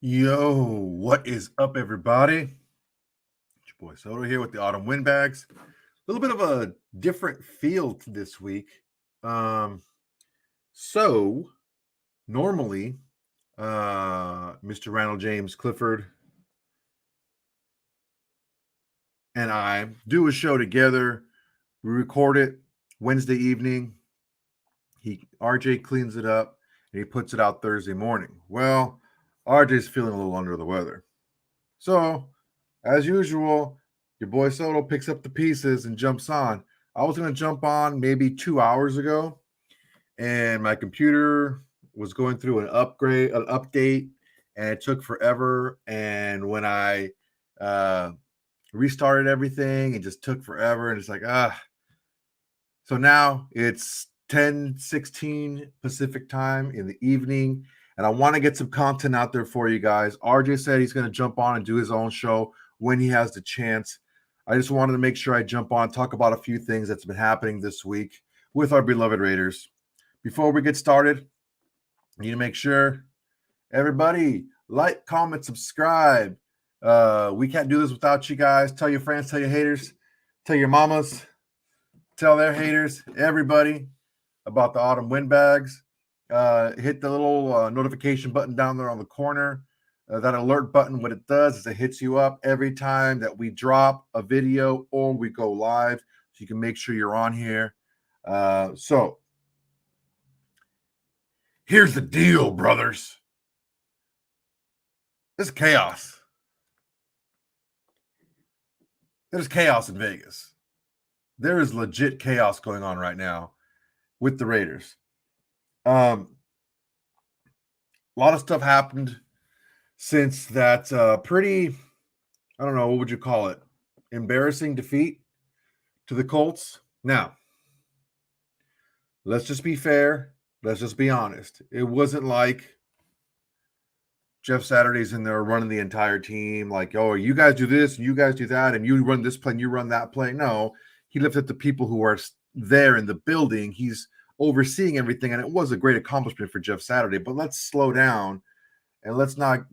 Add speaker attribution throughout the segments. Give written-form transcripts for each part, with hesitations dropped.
Speaker 1: Yo, what is up, everybody? It's your boy Soto here with the Autumn Windbags. A little bit of a different feel to this week. So normally, Mr. Randall James Clifford and I do a show together. We record it Wednesday evening. RJ cleans it up and he puts it out Thursday morning. Well, RJ's feeling a little under the weather. So, as usual, your boy Soto picks up the pieces and jumps on. I was going to jump on maybe 2 hours ago, and my computer was going through an update, and it took forever. And when I restarted everything, it just took forever. And it's like, So now it's 10:16 Pacific time in the evening, and I want to get some content out there for you guys. RJ said he's going to jump on and do his own show when he has the chance. I just wanted to make sure I jump on, talk about a few things that's been happening this week with our beloved Raiders. Before we get started, you need to make sure everybody like, comment, subscribe. We can't do this without you guys. Tell your friends, tell your haters, tell your mamas, tell their haters, everybody about the Autumn Windbags. Hit the little notification button down there on the corner. That alert button, what it does is it hits you up every time that we drop a video or we go live, so you can make sure you're on here. So here's the deal, brothers. This is chaos. There's chaos in Vegas. There is legit chaos going on right now with the Raiders. A lot of stuff happened since that pretty, I don't know, what would you call it? Embarrassing defeat to the Colts. Now, let's just be fair. Let's just be honest. It wasn't like Jeff Saturday's in there running the entire team, like, oh, you guys do this, and you guys do that, and you run this play, and you run that play. No, he lifted up the people who are there in the building. He's overseeing everything, and it was a great accomplishment for Jeff Saturday. But let's slow down, and let's not,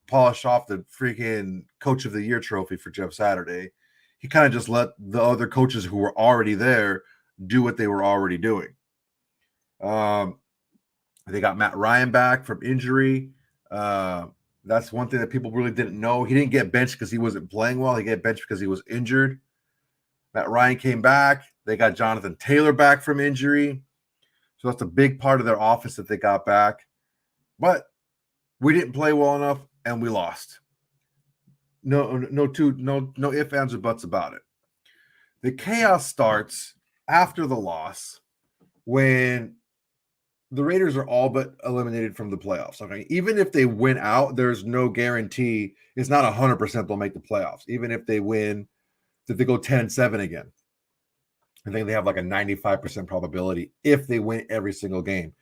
Speaker 1: polish off the freaking Coach of the Year trophy for Jeff Saturday. He kind of just let the other coaches who were already there do what they were already doing. They got Matt Ryan back from injury. That's one thing that people really didn't know. He didn't get benched because he wasn't playing well. He got benched because he was injured. Matt Ryan came back. They got Jonathan Taylor back from injury. So that's a big part of their offense that they got back. But we didn't play well enough, and we lost. No ifs, ands, or buts about it. The chaos starts after the loss when the Raiders are all but eliminated from the playoffs. Okay, even if they win out, there's no guarantee. It's not 100% they'll make the playoffs. Even if they win, if they go 10-7 again, I think they have like a 95% probability if they win every single game.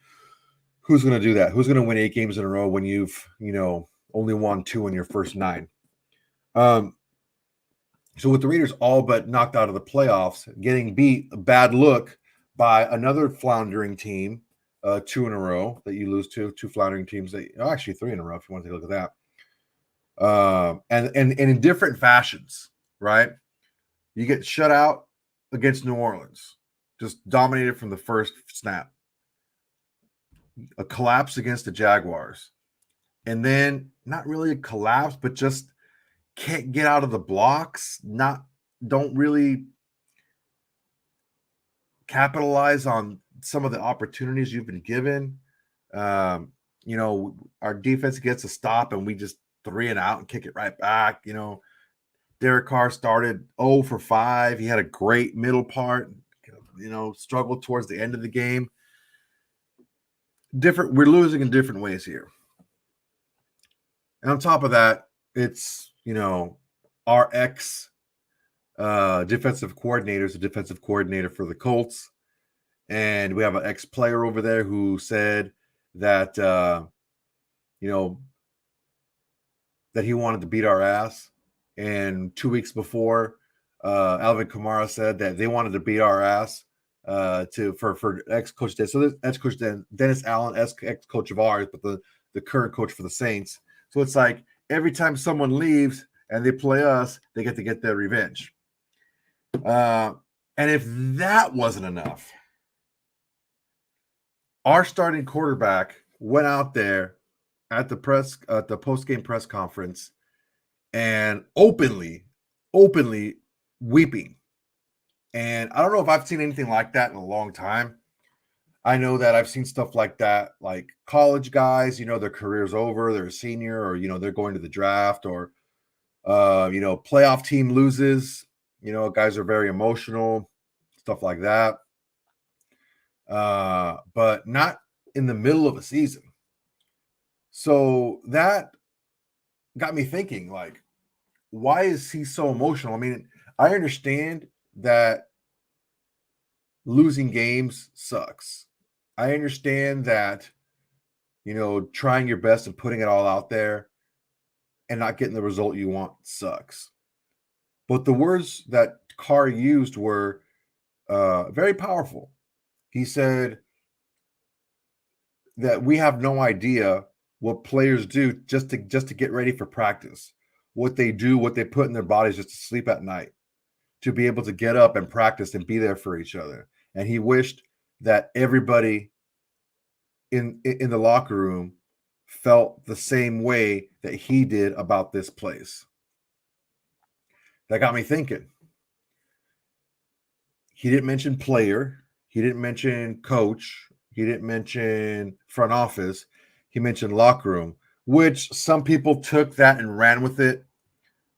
Speaker 1: Who's going to do that? Who's going to win 8 games in a row when you've, only won 2 in your first 9? So with the Raiders all but knocked out of the playoffs, getting beat, a bad look by another floundering team, 2 in a row that you lose to, 2 floundering teams actually 3 in a row if you want to take a look at that. And in different fashions, right? You get shut out against New Orleans, just dominated from the first snap. A collapse against the Jaguars. And then not really a collapse, but just can't get out of the blocks, don't really capitalize on some of the opportunities you've been given. Our defense gets a stop and we just 3 and out and kick it right back. Derek Carr started 0 for 5. He had a great middle part, struggled towards the end of the game. We're losing in different ways here. And on top of that, it's, our ex defensive coordinator is a defensive coordinator for the Colts. And we have an ex-player over there who said that, that he wanted to beat our ass. And 2 weeks before, Alvin Kamara said that they wanted to beat our ass for ex-coach Dennis. So this ex-coach Dennis Allen, ex-coach of ours, but the current coach for the Saints. So it's like every time someone leaves and they play us, they get their revenge. And if that wasn't enough, our starting quarterback went out there at the post-game press conference and openly weeping. And I don't know if I've seen anything like that in a long time. I know that I've seen stuff like that, like college guys, their career's over, they're a senior, or, they're going to the draft, or, playoff team loses, guys are very emotional, stuff like that. But not in the middle of a season. So that got me thinking, like, why is he so emotional? I mean, I understand that losing games sucks. I understand that, trying your best and putting it all out there and not getting the result you want sucks. But the words that Carr used were very powerful. He said that we have no idea what players do just to get ready for practice, what they do, what they put in their bodies just to sleep at night, to be able to get up and practice and be there for each other. And he wished that everybody in the locker room felt the same way that he did about this place. That got me thinking. He didn't mention player. He didn't mention coach. He didn't mention front office. He mentioned locker room, which some people took that and ran with it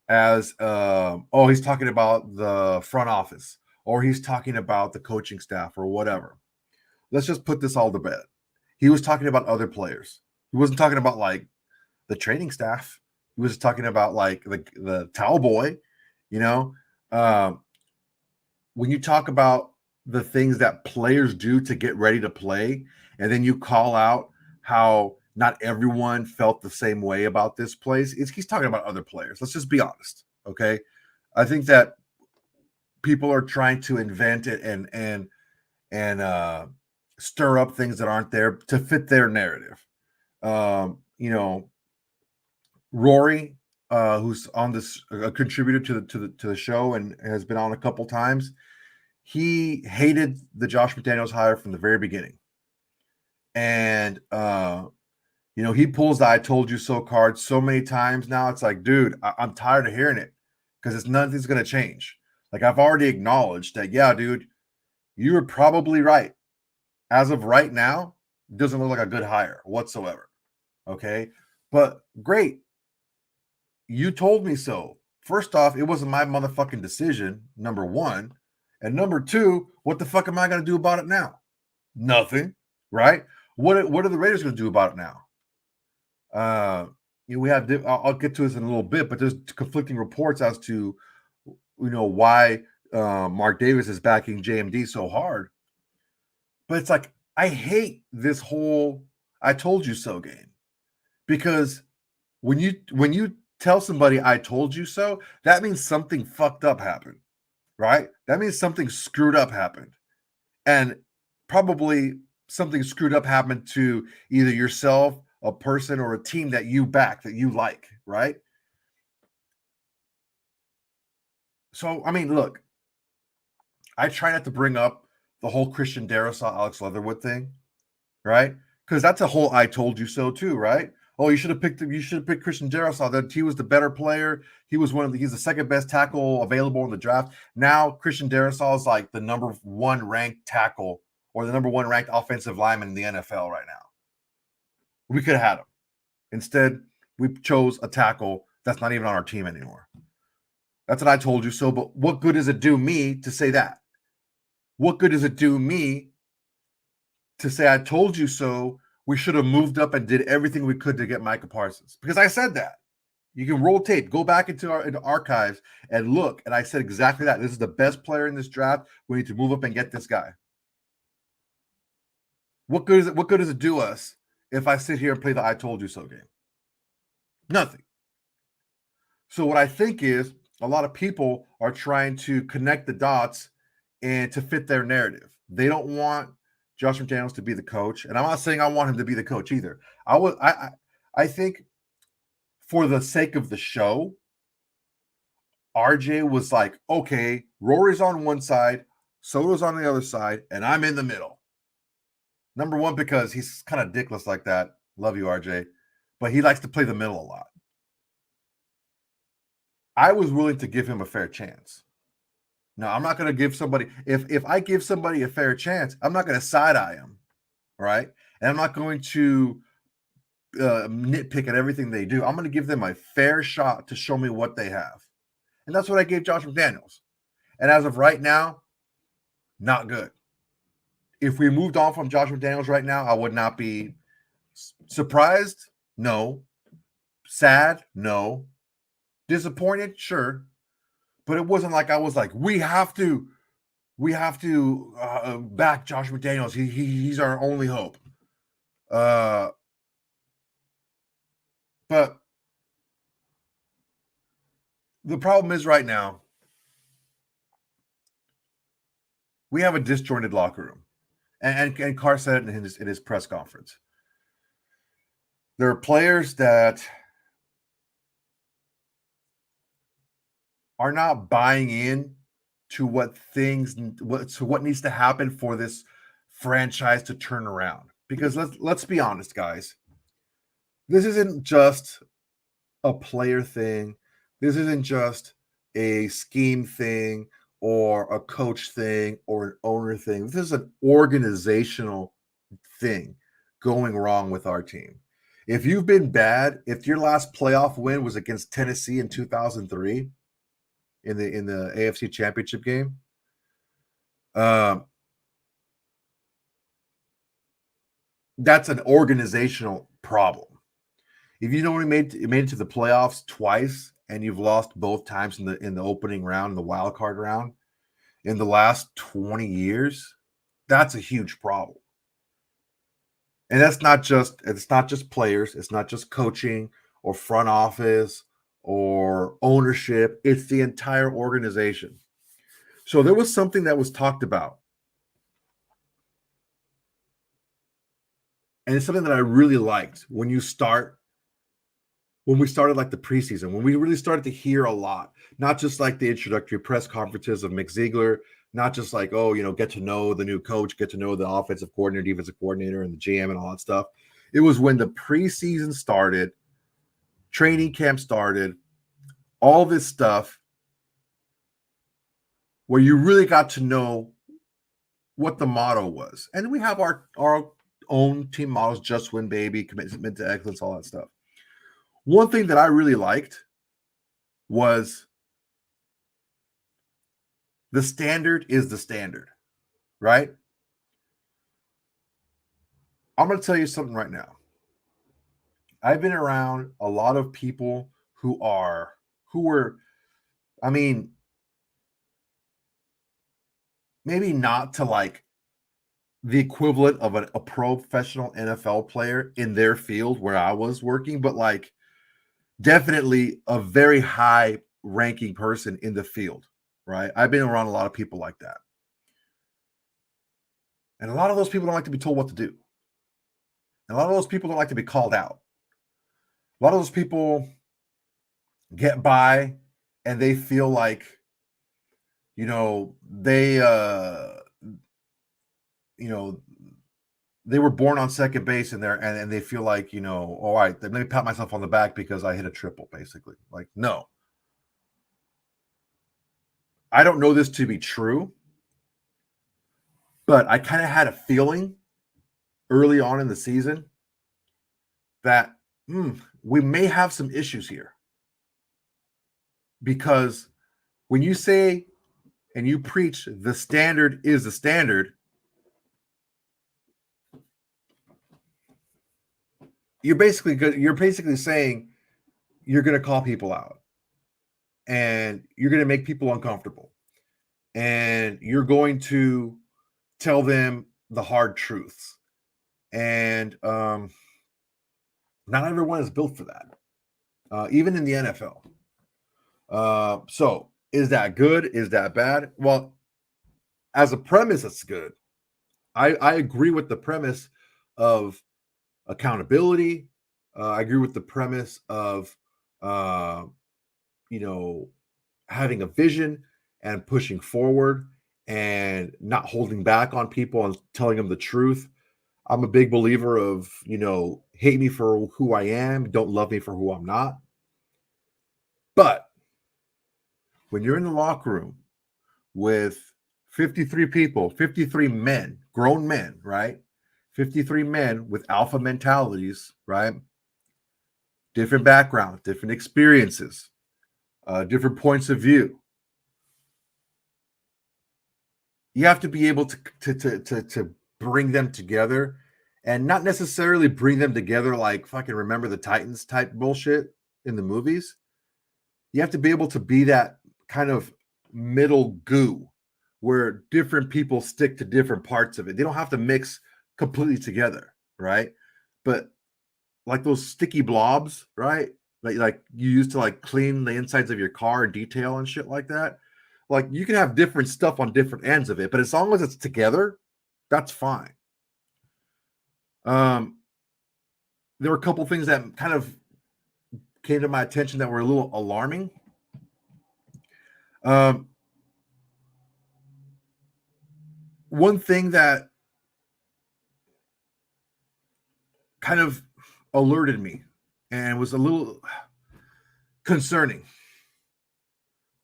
Speaker 1: as, he's talking about the front office, or he's talking about the coaching staff, or whatever. Let's just put this all to bed. He was talking about other players. He wasn't talking about, like, the training staff. He was talking about, like, the towel boy, when you talk about the things that players do to get ready to play, and then you call out how not everyone felt the same way about this place, he's talking about other players. Let's just be honest, okay? I think that people are trying to invent it and stir up things that aren't there to fit their narrative. Rory, who's on this, a contributor to the show and has been on a couple times, he hated the Josh McDaniels hire from the very beginning. And he pulls the "I told you so" card so many times now. It's like, dude, I'm tired of hearing it, because nothing's going to change. Like, I've already acknowledged that, yeah, dude, you were probably right. As of right now, it doesn't look like a good hire whatsoever. Okay? But great. You told me so. First off, it wasn't my motherfucking decision, number one. And number two, what the fuck am I going to do about it now? Nothing, right? What are the Raiders going to do about it now? We have, I'll get to this in a little bit, but there's conflicting reports as to, why Marc Davis is backing JMD so hard. But it's like, I hate this whole "I told you so" game, because when you tell somebody "I told you so," that means something fucked up happened, right? That means something screwed up happened, and probably something screwed up happened to either yourself, a person, or a team that you back, that you like, right? So, I mean, look, I try not to bring up the whole Christian Darrisaw, Alex Leatherwood thing, right? Because that's a whole "I told you so" too, right? Oh, you should have picked Christian Darrisaw. That he was the better player. He's the second best tackle available in the draft. Now Christian Darrisaw is like the number one ranked tackle, or the number one ranked offensive lineman in the NFL right now. We could have had him. Instead, we chose a tackle that's not even on our team anymore. That's what "I told you so." But what good does it do me to say that? What good does it do me to say "I told you so"? We should have moved up and did everything we could to get Micah Parsons, because I said that. You can roll tape, go back into archives and look, and I said exactly that. This is the best player in this draft. We need to move up and get this guy. What good does it do us if I sit here and play the "I told you so" game? Nothing. So what I think is, a lot of people are trying to connect the dots and to fit their narrative. They don't want Josh McDaniels to be the coach, and I'm not saying I want him to be the coach either. I think for the sake of the show, RJ was like, okay, Rory's on one side, Soto's on the other side, and I'm in the middle. Number one, because he's kind of dickless like that. Love you, RJ. But he likes to play the middle a lot. I was willing to give him a fair chance. Now, I'm not going to give somebody, if I give somebody a fair chance, I'm not going to side-eye him, right? And I'm not going to nitpick at everything they do. I'm going to give them a fair shot to show me what they have. And that's what I gave Josh McDaniels. And as of right now, not good. If we moved on from Josh McDaniels right now, I would not be surprised. No. Sad. No. Disappointed. Sure. But it wasn't like I was like, we have to back Josh McDaniels. He's our only hope. But the problem is right now, we have a disjointed locker room. And Carr said it in his press conference. There are players that are not buying in to what needs to happen for this franchise to turn around. Because let's be honest, guys. This isn't just a player thing. This isn't just a scheme thing or a coach thing or an owner thing. This is an organizational thing going wrong with our team. If you've been bad, if your last playoff win was against Tennessee in 2003 in the AFC Championship game, that's an organizational problem. If you only made it to the playoffs twice and you've lost both times in the opening round, the wild card round, in the last 20 years, that's a huge problem. And it's not just players, it's not just coaching or front office or ownership, it's the entire organization. So there was something that was talked about. And it's something that I really liked when we started like the preseason, when we really started to hear a lot, not just like the introductory press conferences of McZeigler, not just like, get to know the new coach, get to know the offensive coordinator, defensive coordinator, and the GM and all that stuff. It was when the preseason started, training camp started, all this stuff where you really got to know what the motto was. And we have our own team models, just win, baby, commitment to excellence, all that stuff. One thing that I really liked was the standard is the standard, right? I'm going to tell you something right now. I've been around a lot of people who were, I mean, maybe not to like the equivalent of a professional NFL player in their field where I was working, but like definitely a very high ranking person in the field, right? I've been around a lot of people like that. And a lot of those people don't like to be told what to do. And a lot of those people don't like to be called out. A lot of those people get by and they feel like, they were born on second base and they feel like, all right, let me pat myself on the back because I hit a triple, basically. Like, no. I don't know this to be true, but I kind of had a feeling early on in the season that we may have some issues here. Because when you say and you preach the standard is the standard, you're basically saying you're going to call people out and you're going to make people uncomfortable and you're going to tell them the hard truths. And not everyone is built for that, even in the NFL. So is that good? Is that bad? Well, as a premise, it's good. I agree with the premise of accountability, I agree with the premise of, having a vision and pushing forward and not holding back on people and telling them the truth. I'm a big believer of, hate me for who I am, don't love me for who I'm not. But when you're in the locker room with 53 people, 53 men, grown men, right? 53 men with alpha mentalities, right? Different backgrounds, different experiences, different points of view. You have to be able to bring them together, and not necessarily bring them together like fucking Remember the Titans type bullshit in the movies. You have to be able to be that kind of middle goo where different people stick to different parts of it. They don't have to mix completely together, right? But like those sticky blobs, right? Like you used to like clean the insides of your car and detail and shit like that. Like you can have different stuff on different ends of it, but as long as it's together, that's fine. There were a couple things that kind of came to my attention that were a little alarming. One thing that kind of alerted me and was a little concerning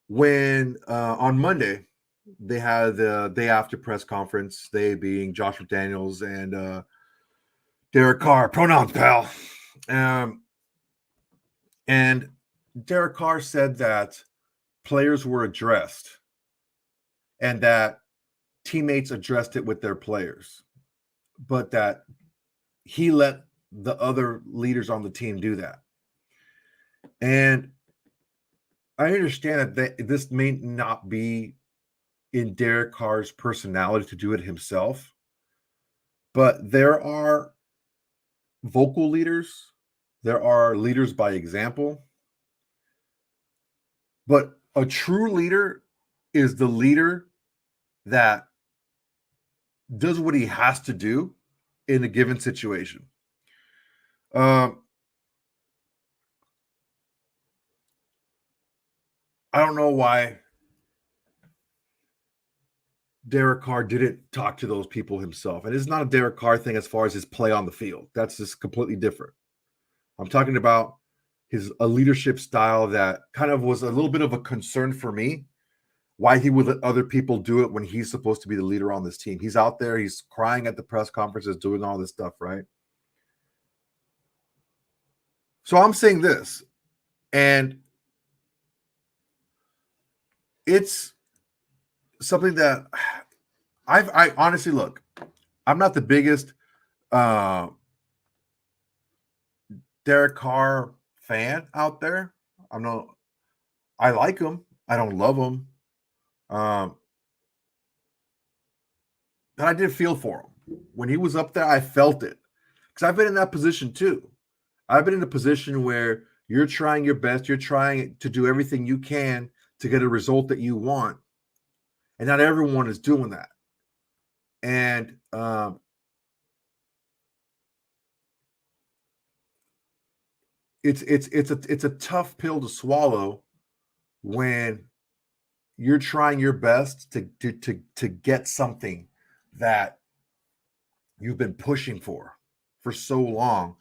Speaker 1: when on Monday they had the day after press conference, they being Josh McDaniels and Derek Carr, pronouns, pal. And Derek Carr said that players were addressed and that teammates addressed it with their players, but that he let the other leaders on the team do that. And I understand that this may not be in Derek Carr's personality to do it himself, but there are vocal leaders, there are leaders by example, but a true leader is the leader that does what he has to do in a given situation. I don't know why Derek Carr didn't talk to those people himself. And it's not a Derek Carr thing as far as his play on the field. That's just completely different. I'm talking about a leadership style that kind of was a little bit of a concern for me, why he would let other people do it when he's supposed to be the leader on this team. He's out there, he's crying at the press conferences, doing all this stuff, right? So I'm saying this, and it's something that I honestly, look, I'm not the biggest Derek Carr fan out there. I like him. I don't love him. But I did feel for him. When he was up there, I felt it. Because I've been in that position too. I've been in a position where you're trying your best, you're trying to do everything you can to get a result that you want. And not everyone is doing that. And it's a tough pill to swallow when you're trying your best to get something that you've been pushing for so long,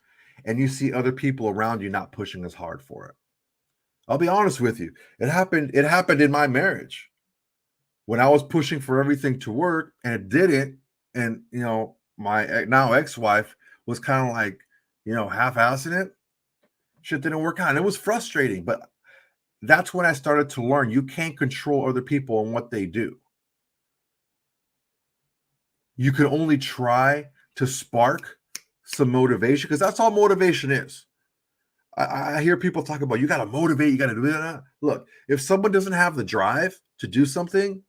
Speaker 1: and you see other people around you not pushing as hard for it. I'll be honest with you. It happened in my marriage when I was pushing for everything to work and it didn't. And, my now ex-wife was kind of like, half-assing it. Shit didn't work out. And it was frustrating, but that's when I started to learn you can't control other people and what they do. You can only try to spark some motivation, because that's all motivation is. I hear people talk about you got to motivate, you got to do that. Look, if someone doesn't have the drive to do something,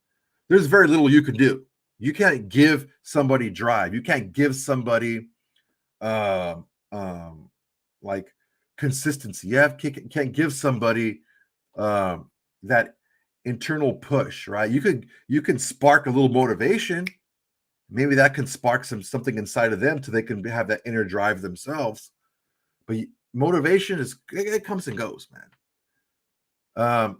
Speaker 1: there's very little you can do. You can't give somebody drive. You can't give somebody like consistency. Can't give somebody that internal push, right? You can spark a little motivation. Maybe that can spark something inside of them so they can have that inner drive themselves. But motivation it comes and goes, man.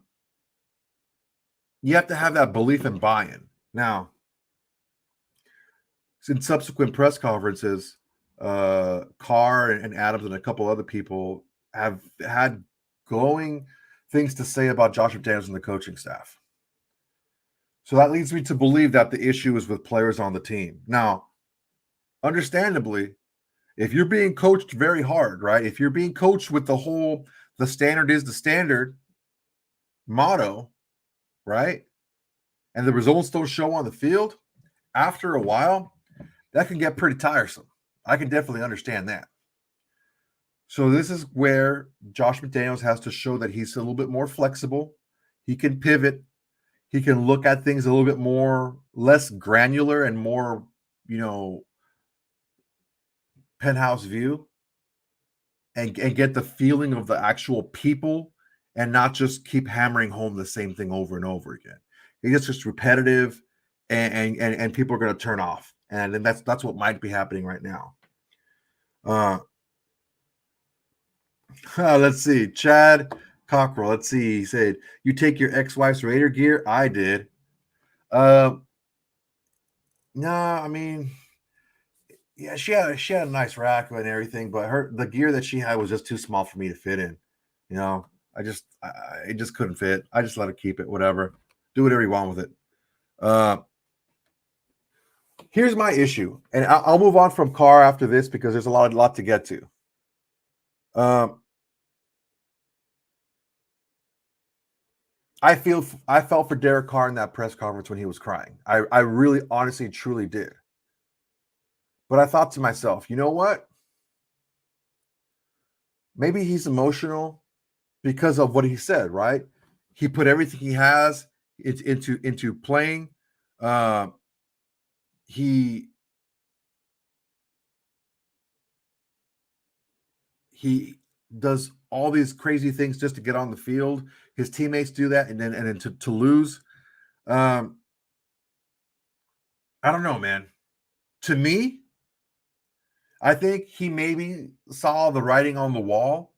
Speaker 1: You have to have that belief and buy-in. Now, in subsequent press conferences, Carr and Adams and a couple other people have had glowing things to say about Josh McDaniels and the coaching staff. So that leads me to believe that the issue is with players on the team. Now, understandably, if you're being coached very hard, right? If you're being coached with the standard is the standard motto, right? And the results don't show on the field, after a while, that can get pretty tiresome. I can definitely understand that. So this is where Josh McDaniels has to show that he's a little bit more flexible. He can pivot. He can look at things a little bit more, less granular and more, penthouse view and get the feeling of the actual people and not just keep hammering home the same thing over and over again. It's just repetitive and people are going to turn off. And then that's what might be happening right now. Let's see. Chad Cockrell. Let's see. He said, "You take your ex-wife's Raider gear?" I did. No, I mean, yeah, she had a nice rack and everything, but the gear that she had was just too small for me to fit in. It just couldn't fit. I just let her keep it. Whatever. Do whatever you want with it. Here's my issue, and I'll move on from Carr after this because there's a lot to get to. I felt for Derek Carr in that press conference when he was crying. I really, honestly, truly did. But I thought to myself, you know what? Maybe he's emotional because of what he said, right? He put everything he has into playing. He does all these crazy things just to get on the field. His teammates do that, and then to lose. I don't know, man. To me, I think he maybe saw the writing on the wall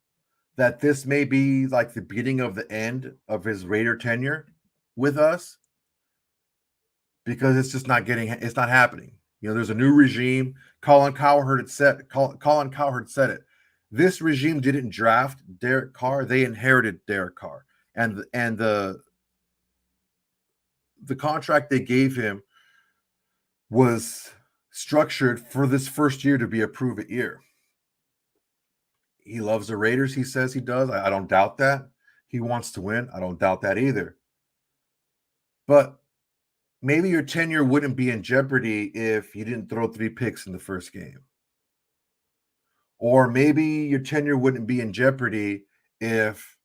Speaker 1: that this may be like the beginning of the end of his Raider tenure with us, because it's just not happening. There's a new regime. Colin Cowherd said it. This regime didn't draft Derek Carr; they inherited Derek Carr, and the contract they gave him was structured for this first year to be a prove-it year. He loves the Raiders. He says he does. I don't doubt that. He wants to win. I don't doubt that either. But maybe your tenure wouldn't be in jeopardy if you didn't throw 3 picks in the first game. Or maybe your tenure wouldn't be in jeopardy if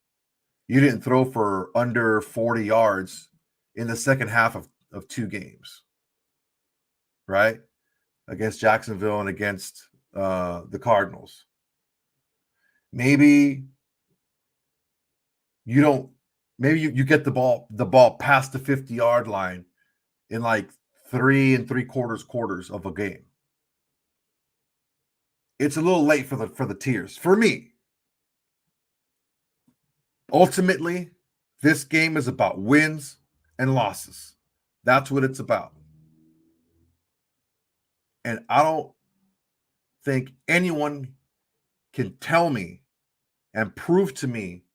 Speaker 1: you didn't throw for under 40 yards in the second half of 2 games, right? Against Jacksonville and against the Cardinals. Maybe you don't. Maybe you get the ball past the 50-yard line in like 3 3/4 quarters of a game. It's a little late for the tears for me. Ultimately, this game is about wins and losses. That's what it's about. And I don't think anyone can tell me and prove to me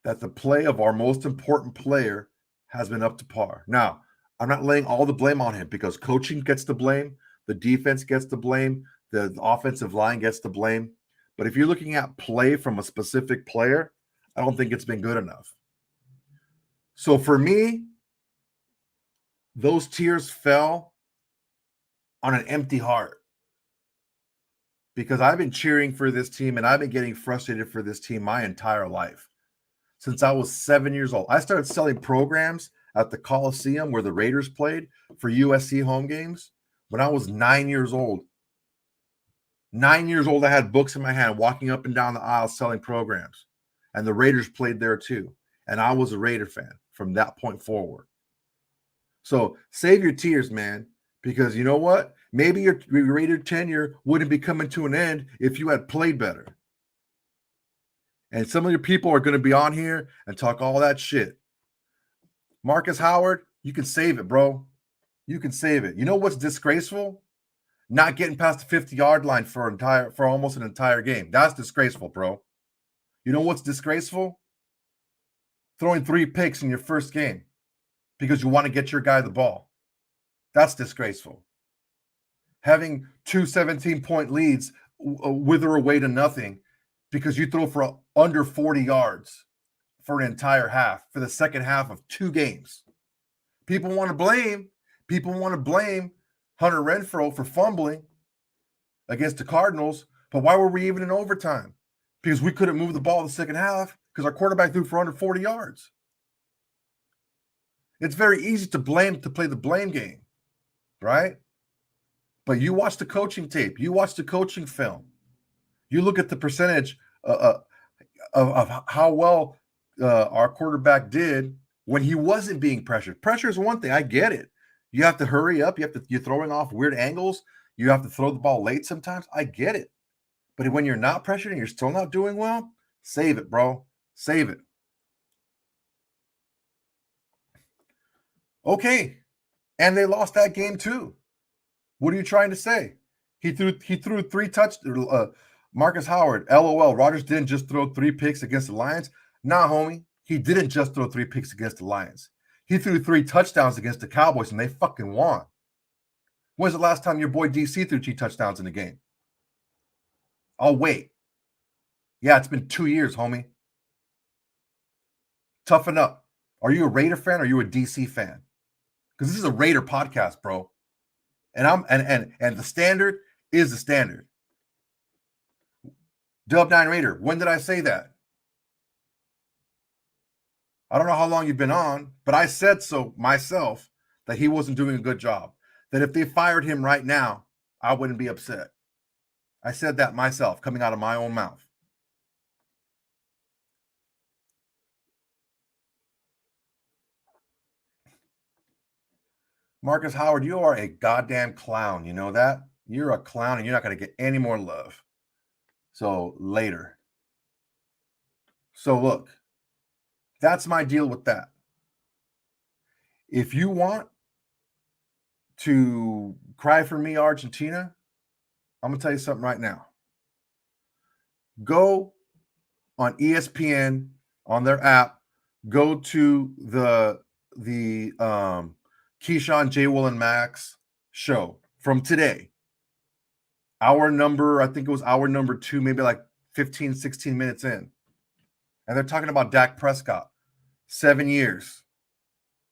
Speaker 1: that the play of our most important player has been up to par. Now, I'm not laying all the blame on him because coaching gets the blame, the defense gets the blame, the offensive line gets the blame. But if you're looking at play from a specific player, I don't think it's been good enough. So for me, those tears fell on an empty heart because I've been cheering for this team and I've been getting frustrated for this team my entire life. Since I was 7 years old. I started selling programs at the Coliseum where the Raiders played for USC home games when I was 9 years old. 9 years old, I had books in my hand, walking up and down the aisle selling programs. And the Raiders played there too. And I was a Raider fan from that point forward. So save your tears, man, because you know what? Maybe your Raider tenure wouldn't be coming to an end if you had played better. And some of your people are going to be on here and talk all that shit. Marcus Howard, you can save it, bro. You can save it. You know what's disgraceful? Not getting past the 50-yard line for almost an entire game. That's disgraceful, bro. You know what's disgraceful? Throwing 3 picks in your first game because you want to get your guy the ball. That's disgraceful. Having 2 17-point leads wither away to nothing because you throw for under 40 yards for an entire half, for the second half of 2 games. People want to blame Hunter Renfrow for fumbling against the Cardinals, but why were we even in overtime? Because we couldn't move the ball in the second half because our quarterback threw for under 40 yards. It's very easy to play the blame game, right? But you watch the coaching tape, you watch the coaching film, you look at the percentage of how well our quarterback did when he wasn't being pressured. Pressure is one thing. I get it. You have to hurry up. You're throwing off weird angles. You have to throw the ball late sometimes. I get it. But when you're not pressured and you're still not doing well, save it, bro. Save it. Okay. And they lost that game too. What are you trying to say? He threw 3 touchdowns. Marcus Howard, LOL. Rodgers didn't just throw 3 picks against the Lions. Nah, homie. He didn't just throw 3 picks against the Lions. He threw 3 touchdowns against the Cowboys, and they fucking won. When's the last time your boy DC threw 2 touchdowns in a game? I'll wait. Yeah, it's been 2 years, homie. Toughen up. Are you a Raider fan or are you a DC fan? Because this is a Raider podcast, bro. And the standard is the standard. Dub 9 Raider. When did I say that? I don't know how long you've been on, but I said so myself that he wasn't doing a good job. That if they fired him right now, I wouldn't be upset. I said that myself, coming out of my own mouth. Marcus Howard, you are a goddamn clown. You know that? You're a clown and you're not going to get any more love. So later. So look, that's my deal with that. If you want to cry for me, Argentina, I'm going to tell you something right now. Go on ESPN, on their app, go to the Keyshawn, J. Will, and Max show from today. I think it was hour number 2, maybe like 15, 16 minutes in. And they're talking about Dak Prescott. 7 years,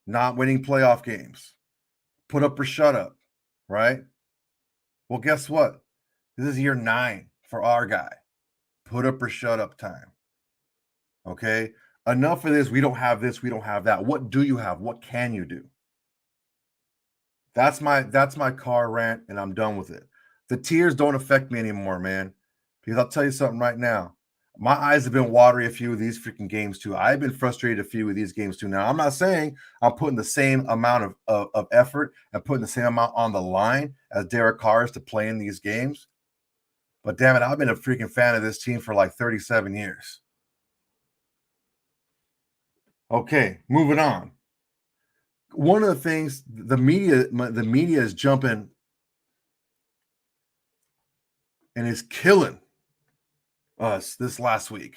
Speaker 1: not winning playoff games. Put up or shut up, right? Well, guess what? This is year 9 for our guy. Put up or shut up time. Okay? Enough of this. We don't have this. We don't have that. What do you have? What can you do? That's my Carr rant, and I'm done with it. The tears don't affect me anymore, man. Because I'll tell you something right now. My eyes have been watery a few of these freaking games too. I've been frustrated a few of these games too. Now, I'm not saying I'm putting the same amount of effort and putting the same amount on the line as Derek Carr is to play in these games. But damn it, I've been a freaking fan of this team for like 37 years. Okay, moving on. One of the things the media is jumping and is killing us this last week.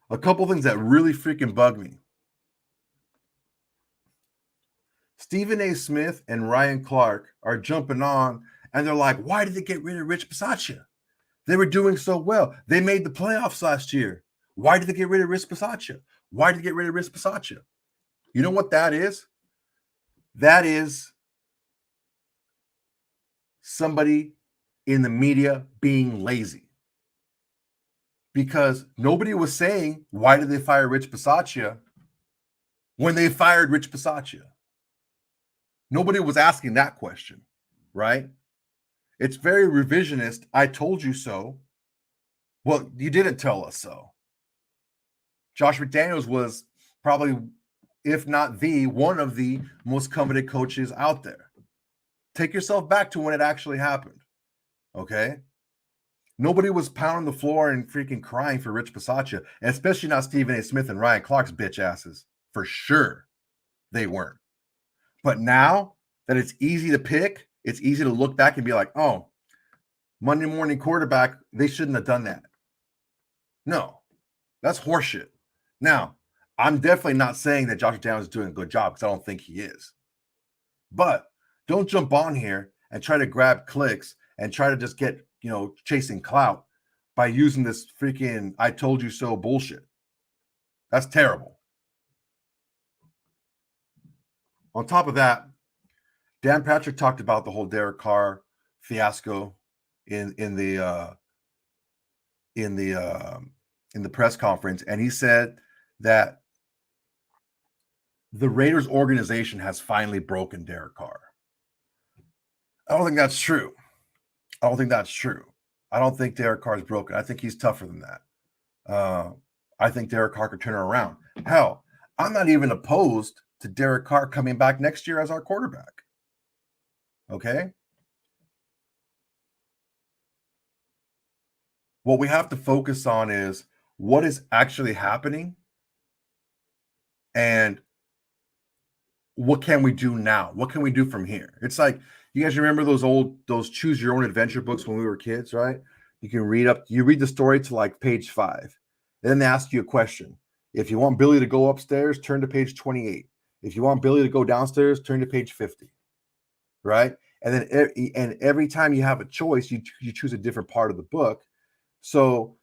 Speaker 1: A couple things that really freaking bug me. Stephen A. Smith and Ryan Clark are jumping on, and they're like, why did they get rid of Rich Bisaccia? They were doing so well. They made the playoffs last year. Why did they get rid of Rich Bisaccia? Why did they get rid of Rich Bisaccia? You know what that is? That is somebody in the media being lazy. Because nobody was saying, why did they fire Rich Bisaccia when they fired Rich Bisaccia? Nobody was asking that question, right? It's very revisionist. I told you so. Well, you didn't tell us so. Josh McDaniels was probably, if not one of the most coveted coaches out there. Take yourself back to when it actually happened, okay? Nobody was pounding the floor and freaking crying for Rich Bisaccia, especially not Stephen A. Smith and Ryan Clark's bitch asses. For sure, they weren't. But now that it's easy to pick, it's easy to look back and be like, oh, Monday morning quarterback, they shouldn't have done that. No, that's horseshit. Now, I'm definitely not saying that Josh McDaniels is doing a good job because I don't think he is. But don't jump on here and try to grab clicks and try to just get, chasing clout by using this freaking I told you so bullshit. That's terrible. On top of that, Dan Patrick talked about the whole Derek Carr fiasco in the press conference, and he said that the Raiders organization has finally broken Derek Carr. I don't think that's true. I don't think Derek Carr is broken. I think he's tougher than that. I think Derek Carr could turn it around. Hell, I'm not even opposed to Derek Carr coming back next year as our quarterback. Okay? What we have to focus on is what is actually happening and what can we do now? What can we do from here? It's like, you guys remember those choose your own adventure books when we were kids, right? You read the story to like page 5. And then they ask you a question. If you want Billy to go upstairs, turn to page 28. If you want Billy to go downstairs, turn to page 50. Right? And then every time you have a choice, you choose a different part of the book. So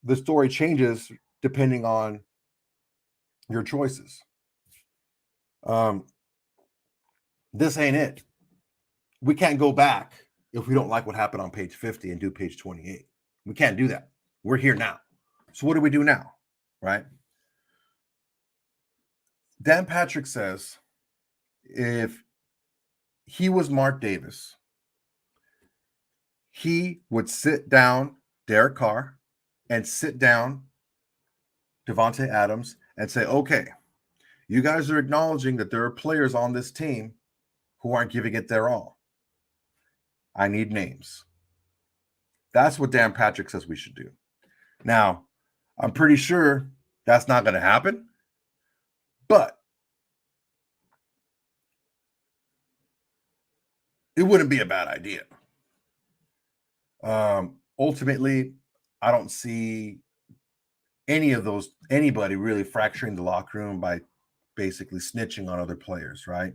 Speaker 1: the story changes depending on your choices. This ain't it. We can't go back if we don't like what happened on page 50 and do page 28. We can't do that. We're here now. So what do we do now? Right? Dan Patrick says if he was Marc Davis, he would sit down Derek Carr and sit down Davante Adams and say, okay, you guys are acknowledging that there are players on this team who aren't giving it their all. I need names. That's what Dan Patrick says we should do. Now, I'm pretty sure that's not going to happen, but it wouldn't be a bad idea. Ultimately, I don't see anybody really fracturing the locker room by basically snitching on other players, right?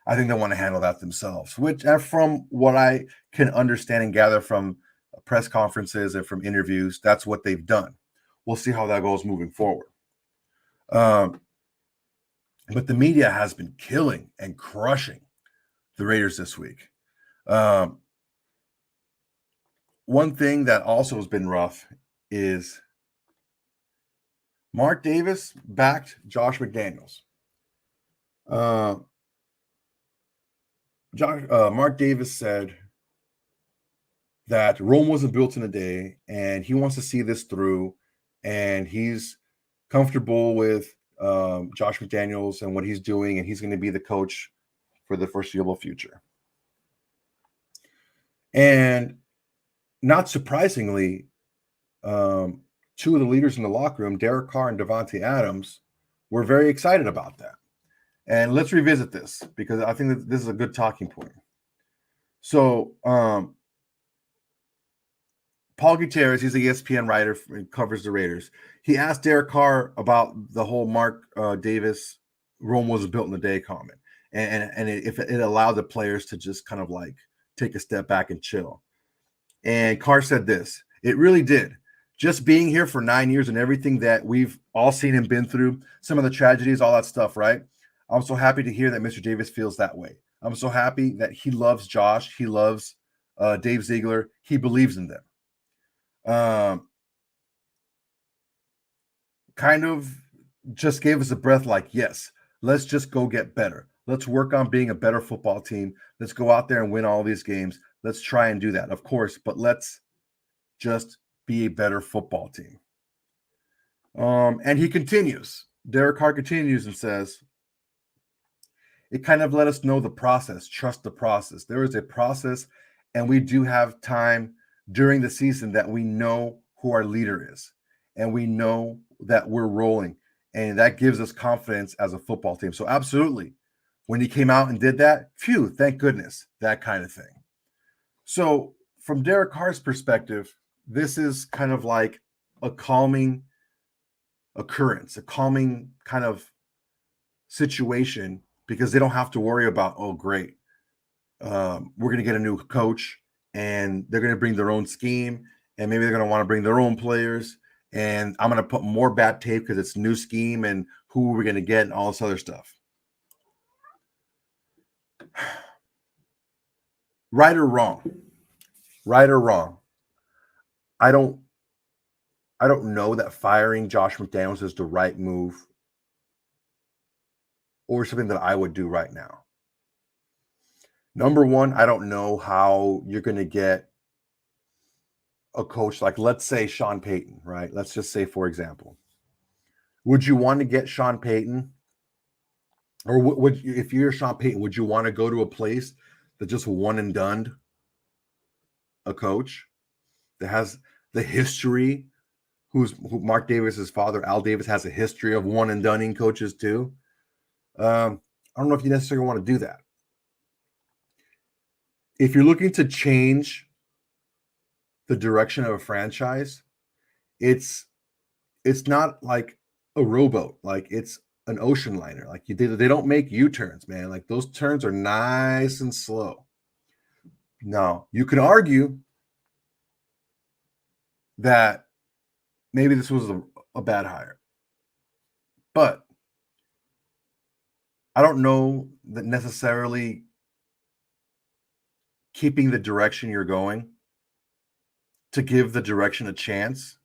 Speaker 1: I think they want to handle that themselves, which from what I can understand and gather from press conferences and from interviews, that's what they've done. We'll see how that goes moving forward. But the media has been killing and crushing the Raiders this week. One thing that also has been rough is Marc Davis backed Josh McDaniels. Marc Davis said that Rome wasn't built in a day, and he wants to see this through, and he's comfortable with Josh McDaniels and what he's doing, and he's going to be the coach for the foreseeable future. And not surprisingly, two of the leaders in the locker room, Derek Carr and Davante Adams, were very excited about that. And let's revisit this because I think that this is a good talking point. So, Paul Gutierrez, he's an ESPN writer, covers the Raiders. He asked Derek Carr about the whole Marc Davis Rome wasn't built in a day comment, and if it allowed the players to just kind of like take a step back and chill. And Carr said this: it really did. Just being here for 9 years and everything that we've all seen him been through, some of the tragedies, all that stuff, right? I'm so happy to hear that Mr. Davis feels that way. I'm so happy that he loves Josh. He loves Dave Ziegler. He believes in them. Kind of just gave us a breath like, yes, let's just go get better. Let's work on being a better football team. Let's go out there and win all these games. Let's try and do that, of course, but let's just be a better football team. And he continues. Derek Carr continues and says, it kind of let us know the process, trust the process. There is a process, and we do have time during the season that we know who our leader is and we know that we're rolling. And that gives us confidence as a football team. So absolutely, when he came out and did that, phew, thank goodness, that kind of thing. So from Derek Carr's perspective, this is kind of like a calming occurrence, a calming kind of situation, because they don't have to worry about, oh, great, we're going to get a new coach and they're going to bring their own scheme and maybe they're going to want to bring their own players. And I'm going to put more bad tape because it's new scheme and who we're going to get and all this other stuff. Right or wrong, I don't know that firing Josh McDaniels is the right move or something that I would do right now. Number one, I don't know how you're going to get a coach like, let's say, Sean Payton, right? Let's just say, for example, would you want to get Sean Payton? Or would you, if you're Sean Payton, would you want to go to a place that just one and done a coach that has the history, who Marc Davis's father, Al Davis, has a history of one and doneing coaches too? I don't know if you necessarily want to do that. If you're looking to change the direction of a franchise, it's not like a rowboat, like it's an ocean liner. Like they don't make U-turns, man. Like those turns are nice and slow. Now, you can argue that maybe this was a bad hire, but I don't know that necessarily keeping the direction you're going to give the direction a chance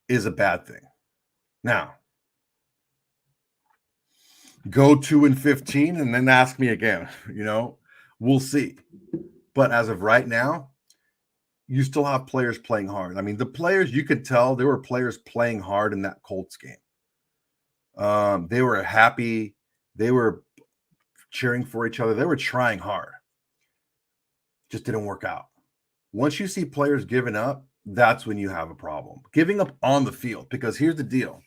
Speaker 1: is a bad thing. Now, go 2-15 and then ask me again. We'll see. But as of right now, you still have players playing hard. I mean, the players, you could tell there were players playing hard in that Colts game. They were happy. They were cheering for each other. They were trying hard. Just didn't work out. Once you see players giving up, that's when you have a problem. Giving up on the field, because here's the deal.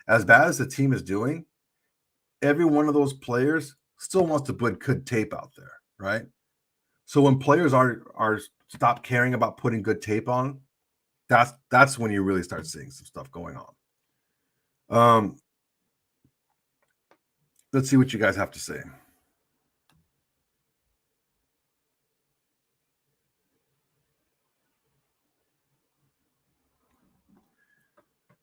Speaker 1: As bad as the team is doing, every one of those players still wants to put good tape out there, right? So when players are stop caring about putting good tape on, that's when you really start seeing some stuff going on. Let's see what you guys have to say.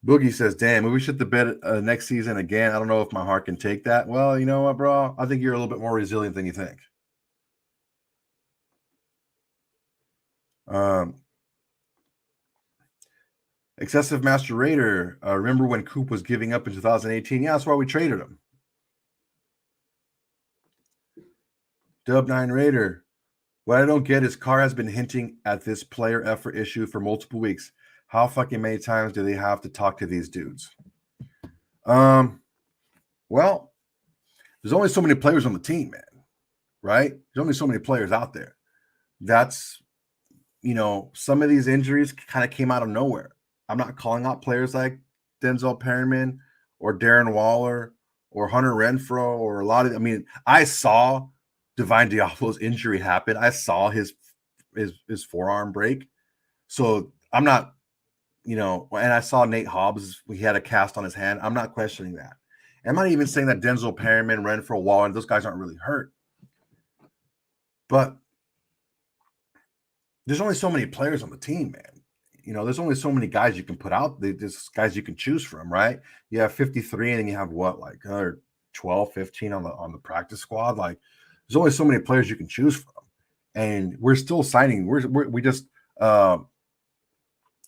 Speaker 1: Boogie says, damn, we should the bet next season again. I don't know if my heart can take that. Well, you know what, bro? I think you're a little bit more resilient than you think. Excessive Master Raider. Remember when Coop was giving up in 2018? Yeah, that's why we traded him. Dub9 Raider. What I don't get is Carr has been hinting at this player effort issue for multiple weeks. How fucking many times do they have to talk to these dudes? Well, there's only so many players on the team, man, right? There's only so many players out there. That's, some of these injuries kind of came out of nowhere. I'm not calling out players like Denzel Perryman or Darren Waller or Hunter Renfrow or a lot of, I saw Divine Diablo's injury happen. I saw his forearm break. So I'm not, and I saw Nate Hobbs, he had a cast on his hand. I'm not questioning that. I'm not even saying that Denzel Perryman, Renfrow, Waller, those guys aren't really hurt. But there's only so many players on the team, man. There's only so many guys you can put out. There's guys you can choose from, right? You have 53 and then you have what, like 12, 15 on the practice squad. Like there's only so many players you can choose from. And we're still signing. We just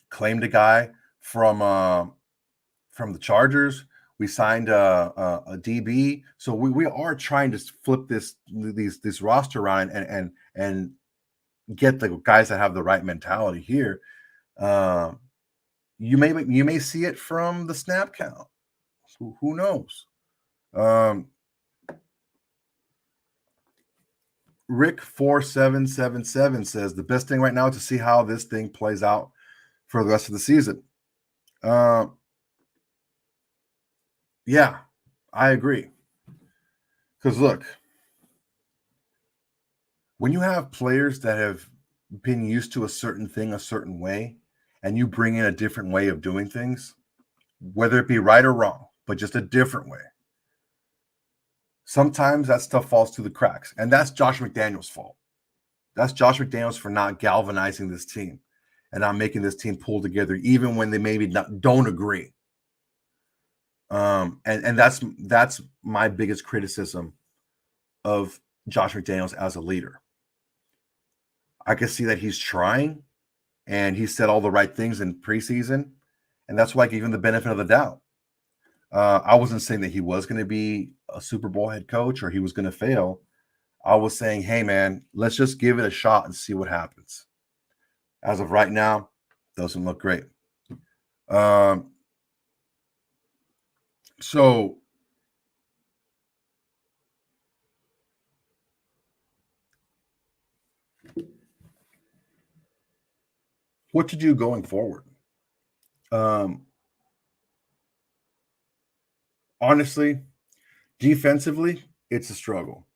Speaker 1: claimed a guy from the Chargers. We signed a DB. So we are trying to flip this roster around and get the guys that have the right mentality here. You may see it from the snap count. Who knows? Rick4777 says the best thing right now is to see how this thing plays out for the rest of the season. Yeah, I agree. Because look, when you have players that have been used to a certain thing a certain way, and you bring in a different way of doing things, whether it be right or wrong, but just a different way, sometimes that stuff falls through the cracks. And that's Josh McDaniels' fault. That's Josh McDaniels for not galvanizing this team and not making this team pull together, even when they maybe don't agree. And that's my biggest criticism of Josh McDaniels as a leader. I can see that he's trying, and he said all the right things in preseason, and that's why I gave him the benefit of the doubt. I wasn't saying that he was going to be a Super Bowl head coach or he was going to fail. I was saying, hey, man, let's just give it a shot and see what happens. As of right now, doesn't look great. So what to do going forward? Honestly, defensively, it's a struggle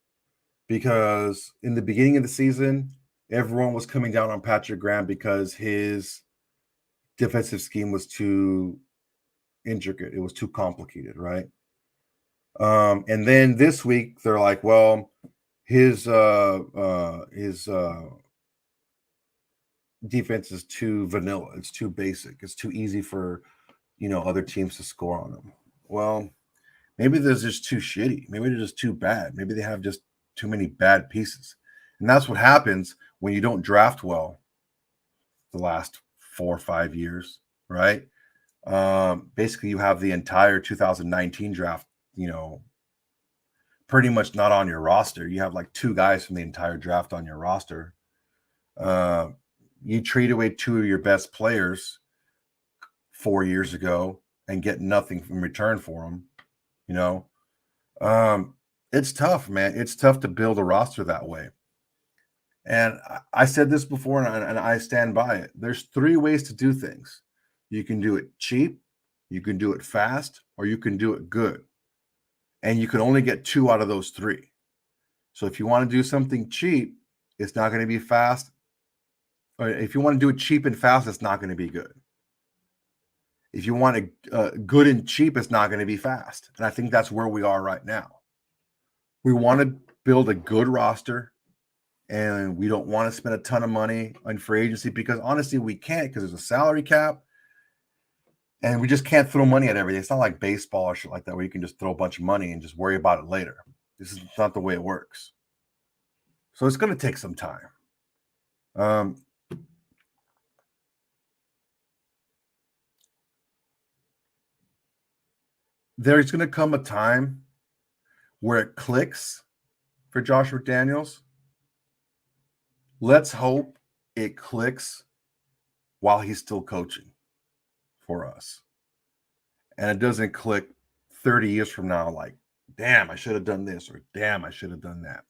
Speaker 1: because in the beginning of the season, everyone was coming down on Patrick Graham because his defensive scheme was too intricate. It was too complicated, right? And then this week they're like, well, his defense is too vanilla. It's too basic. It's too easy for other teams to score on them. Well, maybe they're just too shitty. Maybe they're just too bad. Maybe they have just too many bad pieces. And that's what happens when you don't draft well the last 4 or 5 years, right? Basically, you have the entire 2019 draft, pretty much not on your roster. You have like 2 guys from the entire draft on your roster. You trade away 2 of your best players 4 years ago and get nothing in return for them. It's tough, man. It's tough to build a roster that way. And I said this before, and I stand by it. There's 3 ways to do things. You can do it cheap, you can do it fast, or you can do it good. And you can only get 2 out of those 3. So if you want to do something cheap, it's not going to be fast. Or if you want to do it cheap and fast, it's not going to be good. If you want it good and cheap, it's not going to be fast. And I think that's where we are right now. We want to build a good roster, and we don't want to spend a ton of money on free agency because honestly, we can't because there's a salary cap, and we just can't throw money at everything. It's not like baseball or shit like that where you can just throw a bunch of money and just worry about it later. This is not the way it works. So it's going to take some time. There's going to come a time where it clicks for Josh McDaniels. Let's hope it clicks while he's still coaching for us. And it doesn't click 30 years from now like, damn, I should have done this, or damn, I should have done that.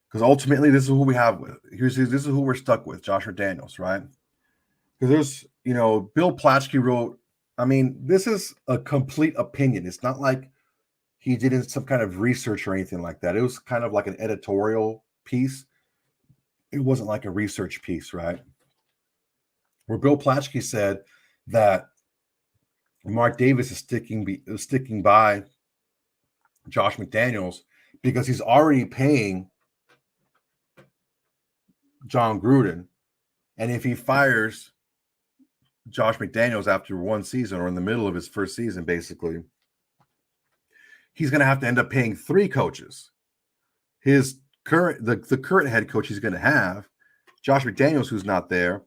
Speaker 1: Because ultimately, this is who we have with. This is who we're stuck with, Josh McDaniels, right? Because there's, Bill Plaschke wrote, I mean, this is a complete opinion. It's not like he did some kind of research or anything like that. It was kind of like an editorial piece. It wasn't like a research piece, right? Where Bill Plaschke said that Marc Davis is sticking by Josh McDaniels because he's already paying John Gruden. And if he fires Josh McDaniels after 1 season or in the middle of his first season, basically, he's going to have to end up paying 3 coaches. The current head coach he's going to have, Josh McDaniels, who's not there,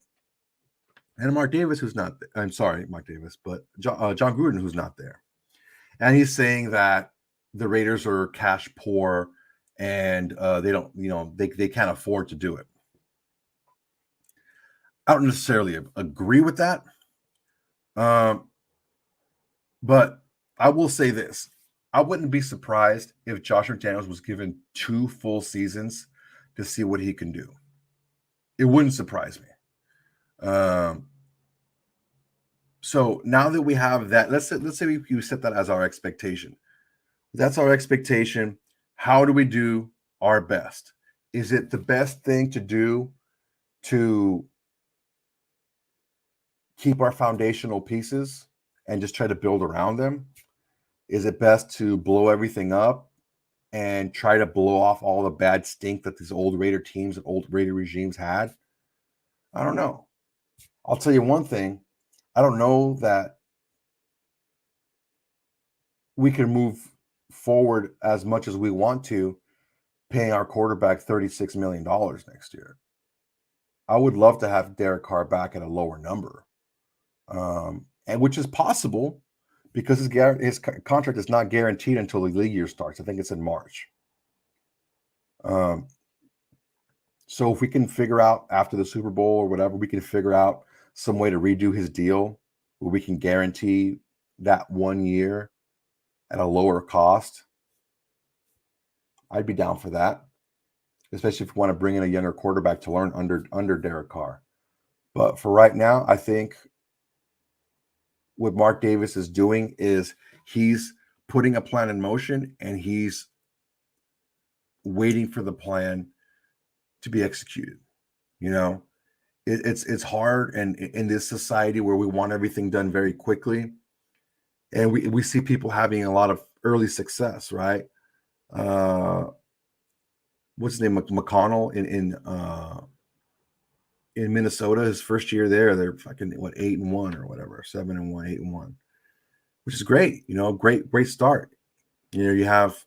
Speaker 1: and Marc Davis, who's not there. I'm sorry, Marc Davis, but John Gruden, who's not there. And he's saying that the Raiders are cash poor and they don't, they can't afford to do it. I don't necessarily agree with that. But I will say this. I wouldn't be surprised if Josh McDaniels was given 2 full seasons to see what he can do. It wouldn't surprise me. So now that we have that, let's say we set that as our expectation. That's our expectation. How do we do our best? Is it the best thing to do to keep our foundational pieces and just try to build around them? Is it best to blow everything up and try to blow off all the bad stink that these old Raider teams and old Raider regimes had? I don't know. I'll tell you one thing. I don't know that we can move forward as much as we want to paying our quarterback $36 million next year. I would love to have Derek Carr back at a lower number, and which is possible because his contract is not guaranteed until the league year starts. I think it's in March. So if we can figure out after the Super Bowl or whatever, we can figure out some way to redo his deal where we can guarantee that 1 year at a lower cost, I'd be down for that, especially if you want to bring in a younger quarterback to learn under Derek Carr. But for right now, I think what Marc Davis is doing is he's putting a plan in motion and he's waiting for the plan to be executed. You know, it's hard, and in this society where we want everything done very quickly, and we see people having a lot of early success, right? What's his name? McConnell in Minnesota, his first year there, they're fucking 8-1 or whatever, 7-1, 8-1, which is great. You know, great start. You know, you have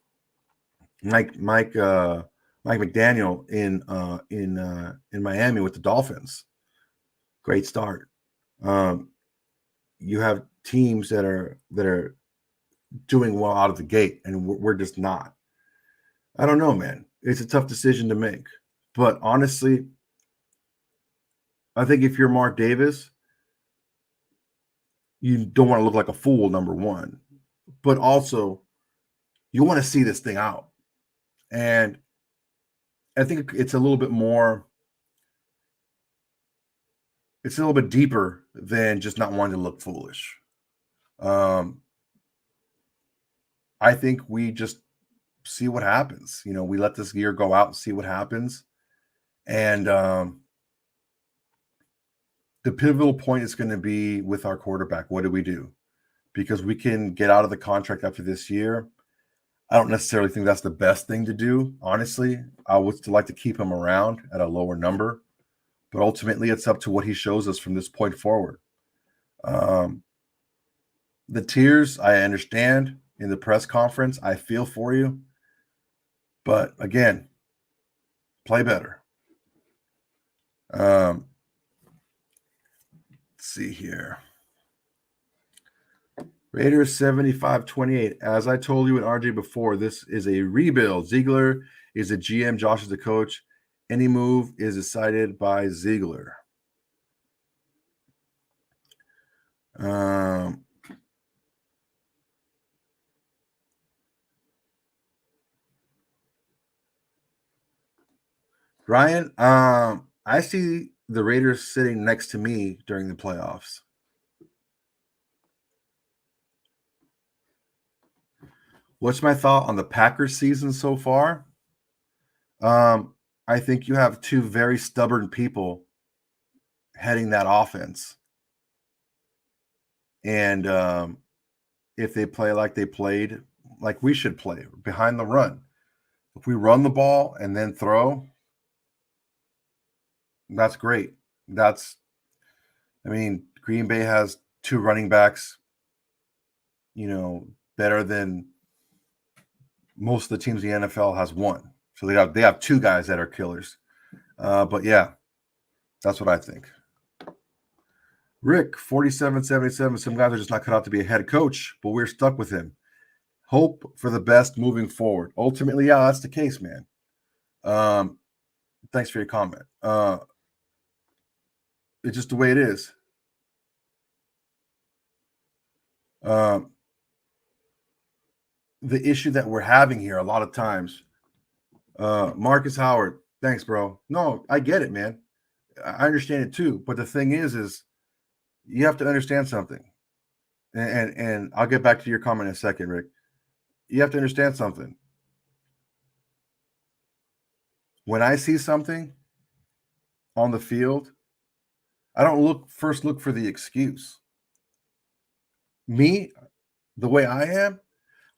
Speaker 1: Mike McDaniel in Miami with the Dolphins. Great start. You have teams that are doing well out of the gate, and we're just not. I don't know, man. It's a tough decision to make, but honestly, I think if you're Marc Davis, you don't want to look like a fool, number one, but also you want to see this thing out. And I think it's a little bit deeper than just not wanting to look foolish. I think we just see what happens. You know, we let this year go out and see what happens. And the pivotal point is going to be with our quarterback. What do we do? Because we can get out of the contract after this year. I don't necessarily think that's the best thing to do. Honestly, I would still like to keep him around at a lower number, but ultimately it's up to what he shows us from this point forward. The tears, I understand in the press conference. I feel for you. But again, play better. Let's see here. Raiders 75-28. As I told you and RJ before, this is a rebuild. Ziegler is a GM. Josh is the coach. Any move is decided by Ziegler. Ryan, I see the Raiders sitting next to me during the playoffs. What's my thought on the Packers season so far? I think you have two very stubborn people heading that offense. And if they play like they played, like we should play, behind the run. If we run the ball and then throw, that's great. Green Bay has two running backs, you know, better than most of the teams in the NFL has one. So they have two guys that are killers. But yeah, that's what I think. Rick, 4777. Some guys are just not cut out to be a head coach, but we're stuck with him. Hope for the best moving forward. Ultimately, yeah, that's the case, man. Thanks for your comment. It's just the way it is. The issue that we're having here a lot of times, Marcus Howard, Thanks, bro. No, I get it, man. I understand it too. But the thing is you have to understand something. And I'll get back to your comment in a second, Rick. You have to understand something. When I see something on the field, I don't look for the excuse. Me, the way I am,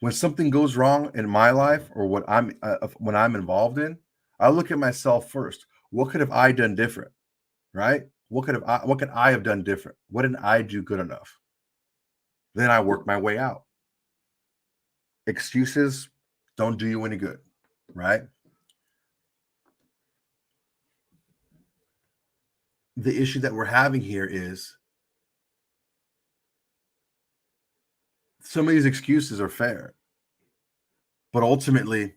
Speaker 1: when something goes wrong in my life or when I'm involved in, I look at myself first. What could have I done different? Right? What could I have done different? What didn't I do good enough? Then I work my way out. Excuses don't do you any good, right? The issue that we're having here is some of these excuses are fair, but ultimately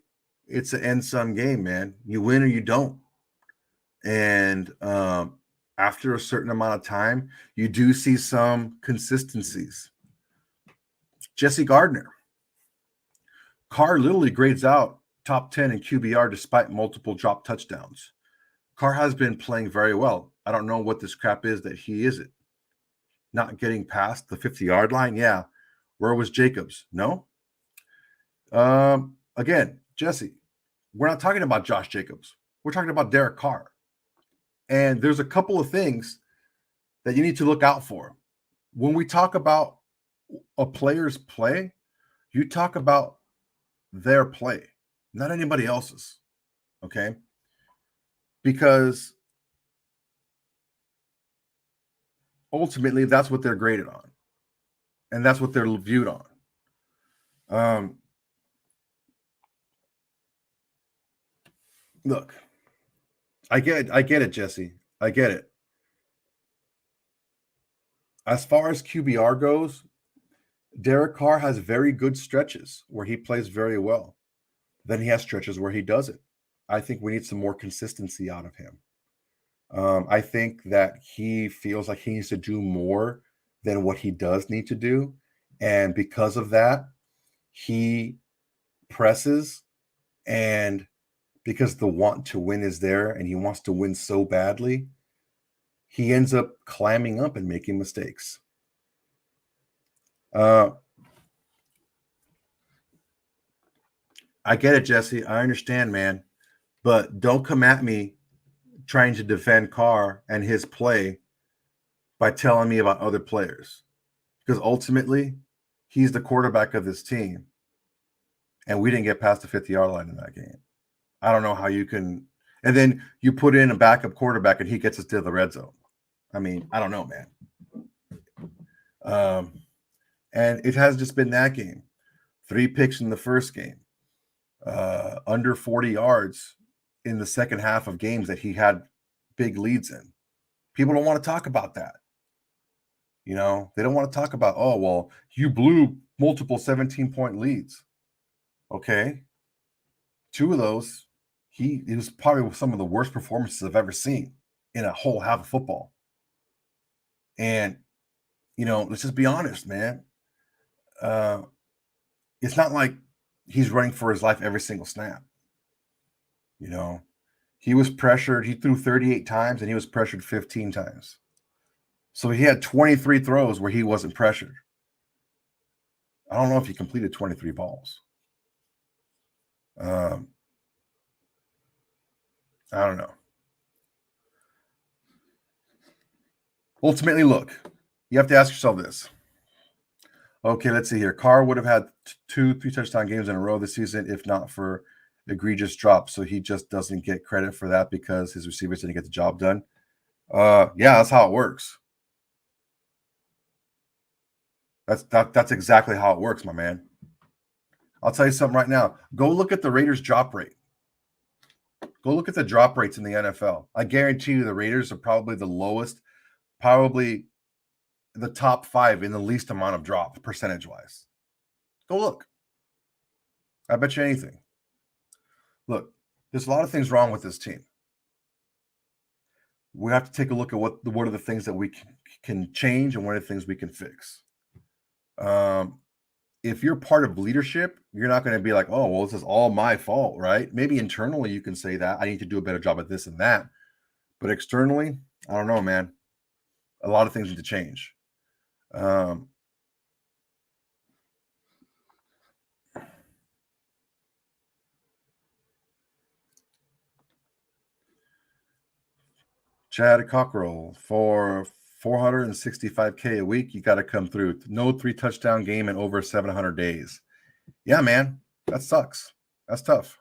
Speaker 1: it's an end sum game, man. You win or you don't. And after a certain amount of time, you do see some consistencies. Jesse Gardner. Carr literally grades out top 10 in QBR despite multiple drop touchdowns. Carr has been playing very well. I don't know what this crap is that he isn't. Not getting past the 50-yard line? Yeah. Where was Jacobs? No. Again, Jesse, we're not talking about Josh Jacobs. We're talking about Derek Carr. And there's a couple of things that you need to look out for. When we talk about a player's play, you talk about their play, not anybody else's. Okay? Because ultimately that's what they're graded on. And that's what they're viewed on. Look, I get it, Jesse. I get it. As far as QBR goes, Derek Carr has very good stretches where he plays very well. Then he has stretches where he doesn't. I think we need some more consistency out of him. I think that he feels like he needs to do more than what he does need to do. And because of that, he presses, and because the want to win is there and he wants to win so badly, he ends up climbing up and making mistakes. I get it, Jesse. I understand, man. But don't come at me trying to defend Carr and his play by telling me about other players. Because ultimately, he's the quarterback of this team. And we didn't get past the 50-yard line in that game. I don't know how you can. And then you put in a backup quarterback and he gets us to the red zone. I mean, I don't know, man. And it has just been that game. 3 picks in the first game. Under 40 yards in the second half of games that he had big leads in. People don't want to talk about that. You know, they don't want to talk about, oh, well, you blew multiple 17-point leads. Okay. 2 of those, it was probably some of the worst performances I've ever seen in a whole half of football. And, you know, let's just be honest, man. It's not like he's running for his life every single snap. You know, he was pressured. He threw 38 times and he was pressured 15 times. So he had 23 throws where he wasn't pressured. I don't know if he completed 23 balls. I don't know. Ultimately, look, you have to ask yourself this. Okay, let's see here. Carr would have had 3 touchdown games in a row this season if not for egregious drops. So he just doesn't get credit for that because his receivers didn't get the job done. Yeah, that's how it works. That's exactly how it works, my man. I'll tell you something right now. Go look at the Raiders drop rate. Go look at the drop rates in the NFL. I guarantee you the Raiders are probably the lowest, probably the top 5 in the least amount of drop percentage-wise. Go look. I bet you anything. Look, there's a lot of things wrong with this team. We have to take a look at what are the things that we can change and what are the things we can fix. if you're part of leadership, you're not going to be like, oh, well, this is all my fault, right? Maybe internally you can say that I need to do a better job at this and that. But externally, I don't know, man. A lot of things need to change. Chad Cockrell, for $465K a week, you got to come through. No 3-touchdown game in over 700 days. Yeah, man, that sucks. That's tough.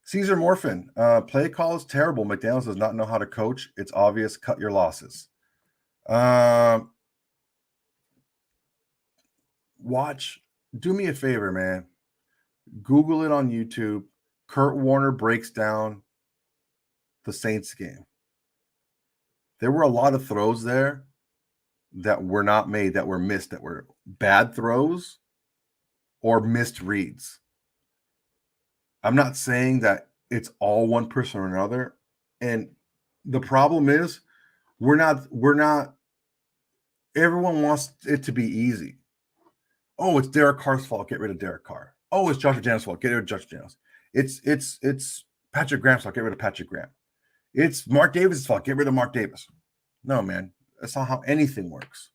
Speaker 1: Caesar Morphin, play call is terrible. McDaniels does not know how to coach. It's obvious. Cut your losses. Watch. Do me a favor, man. Google it on YouTube. Kurt Warner breaks down the Saints game. There were a lot of throws there that were not made, that were missed, that were bad throws or missed reads. I'm not saying that it's all one person or another. And the problem is we're not, everyone wants it to be easy. Oh, it's Derek Carr's fault. Get rid of Derek Carr. Oh, it's Josh McDaniels' fault. Get rid of Josh McDaniels. It's Patrick Graham's fault. Get rid of Patrick Graham. It's Marc Davis' fault. Get rid of Marc Davis. No, man. That's not how anything works.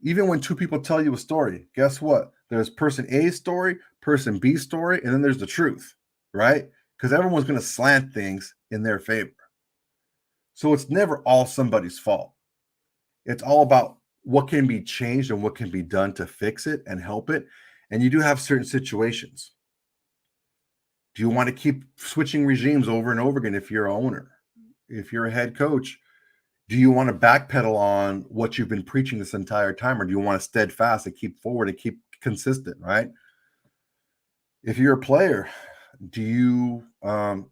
Speaker 1: Even when two people tell you a story, guess what? There's person A's story, person B's story, and then there's the truth, right? Because everyone's going to slant things in their favor. So it's never all somebody's fault. It's all about what can be changed and what can be done to fix it and help it. And you do have certain situations. Do you want to keep switching regimes over and over again if you're an owner? If you're a head coach, do you want to backpedal on what you've been preaching this entire time, or do you want to steadfast and keep forward and keep consistent, right? If you're a player, do you want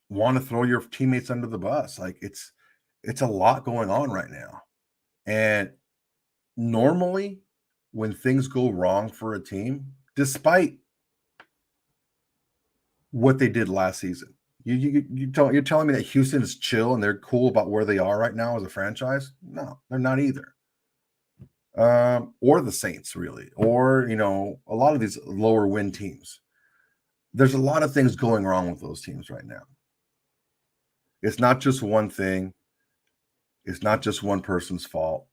Speaker 1: to throw your teammates under the bus? Like it's a lot going on right now. And normally when things go wrong for a team, despite what they did last season, you're telling me that Houston is chill and they're cool about where they are right now as a franchise? No, they're not either. Or the Saints, really, or a lot of these lower win teams. There's a lot of things going wrong with those teams right now. It's not just one thing. It's not just one person's fault.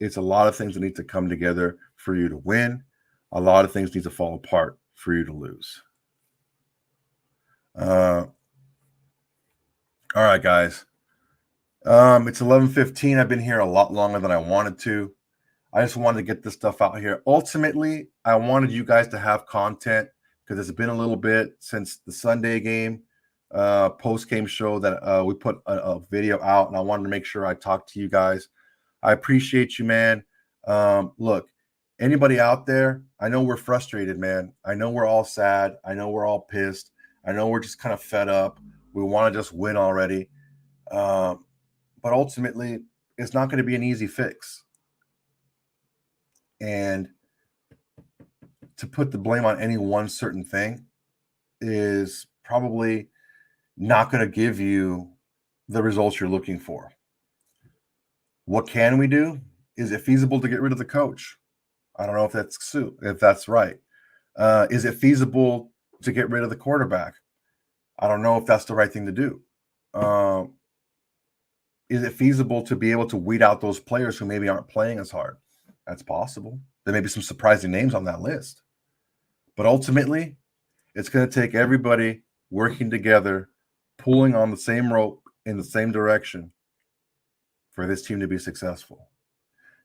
Speaker 1: It's a lot of things that need to come together for you to win. A lot of things need to fall apart for you to lose. All right, guys. It's 11:15. I've been here a lot longer than I wanted to. I just wanted to get this stuff out here. Ultimately, I wanted you guys to have content because it's been a little bit since the Sunday game, post-game show that we put a video out, and I wanted to make sure I talked to you guys. I appreciate you, man. Look, anybody out there, I know we're frustrated, man. I know we're all sad. I know we're all pissed. I know we're just kind of fed up. We want to just win already. But ultimately, it's not going to be an easy fix. And to put the blame on any one certain thing is probably not going to give you the results you're looking for. What can we do? Is it feasible to get rid of the coach? I don't know if that's right. Is it feasible to get rid of the quarterback? I don't know if that's the right thing to do. Is it feasible to be able to weed out those players who maybe aren't playing as hard? That's possible. There may be some surprising names on that list. But ultimately, it's going to take everybody working together, pulling on the same rope in the same direction for this team to be successful.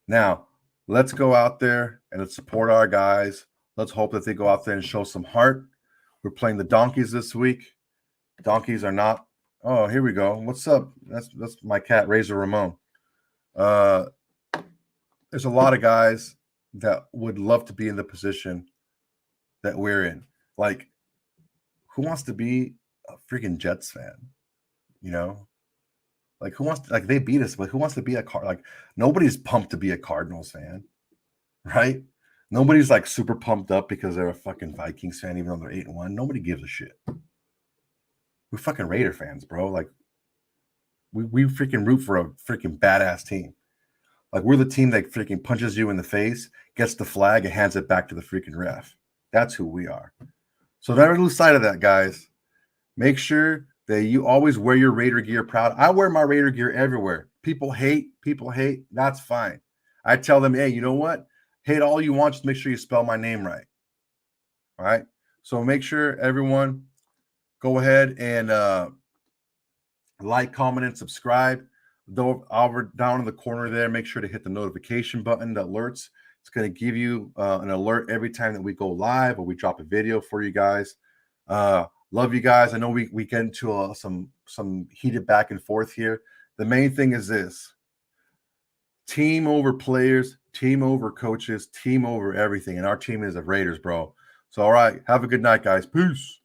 Speaker 1: Now, let's go out there and let's support our guys. Let's hope that they go out there and show some heart. We're playing the Donkeys this week. Donkeys are not. Oh, here we go. What's up? That's my cat, Razor Ramon. There's a lot of guys that would love to be in the position that we're in. Like, who wants to be a freaking Jets fan? Like, who wants to, like, they beat us, but who wants to be a like, nobody's pumped to be a Cardinals fan, right? Nobody's like super pumped up because they're a fucking Vikings fan, even though they're 8-1. Nobody gives a shit. We're fucking Raider fans, bro. Like, we freaking root for a freaking badass team. Like we're the team that freaking punches you in the face, gets the flag, and hands it back to the freaking ref. That's who we are. So never lose sight of that, guys. Make sure that you always wear your Raider gear proud. I wear my Raider gear everywhere. People hate. That's fine. I tell them, hey, you know what? Hate all you want. Just make sure you spell my name right. All right. So make sure everyone go ahead and like, comment, and subscribe. Though over down in the corner there, make sure to hit the notification button that alerts. It's going to give you an alert every time that we go live or we drop a video for you guys. Love you guys. I know we get into some heated back and forth here. The main thing is this: team over players, team over coaches, team over everything. And our team is the Raiders, bro. So, all right. Have a good night, guys. Peace.